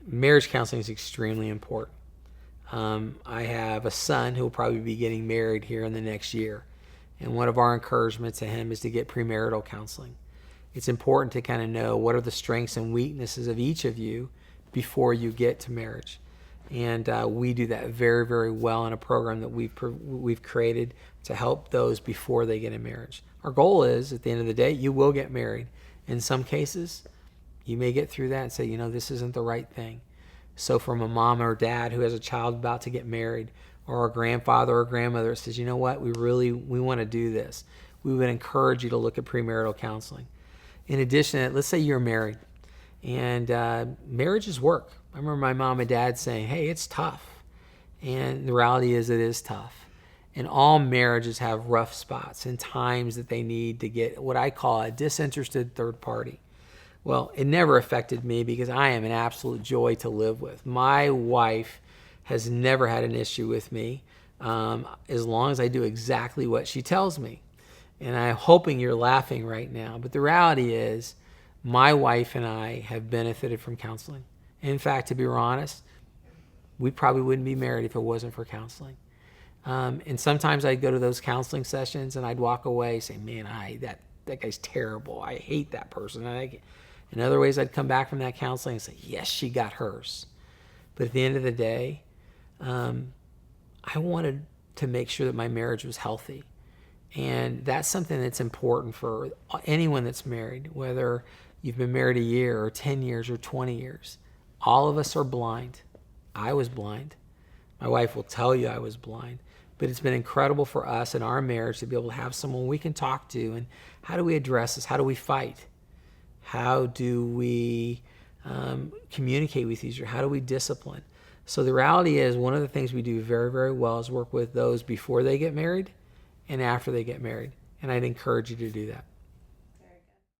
marriage counseling is extremely important. I have a son who will probably be getting married here in the next year. And one of our encouragements to him is to get premarital counseling. It's important to kind of know what are the strengths and weaknesses of each of you before you get to marriage. And we do that very, very well in a program that we've created to help those before they get in marriage. Our goal is, at the end of the day, you will get married. In some cases, you may get through that and say, this isn't the right thing. So from a mom or dad who has a child about to get married, or a grandfather or grandmother that says, we want to do this, we would encourage you to look at premarital counseling. In addition, let's say you're married, and marriage is work. I remember my mom and dad saying, hey, it's tough. And the reality is it is tough. And all marriages have rough spots and times that they need to get what I call a disinterested third party. Well, it never affected me because I am an absolute joy to live with. My wife has never had an issue with me as long as I do exactly what she tells me. And I'm hoping you're laughing right now. But the reality is my wife and I have benefited from counseling. In fact, to be honest, we probably wouldn't be married if it wasn't for counseling. And sometimes I'd go to those counseling sessions and I'd walk away saying, man, that guy's terrible. I hate that person. In other ways, I'd come back from that counseling and say, yes, she got hers. But at the end of the day, I wanted to make sure that my marriage was healthy. And that's something that's important for anyone that's married, whether you've been married a year or 10 years or 20 years. All of us are blind. I was blind. My wife will tell you I was blind. But it's been incredible for us in our marriage to be able to have someone we can talk to. And how do we address this? How do we fight? How do we communicate with each other? How do we discipline? So the reality is, one of the things we do very, very well is work with those before they get married and after they get married. And I'd encourage you to do that.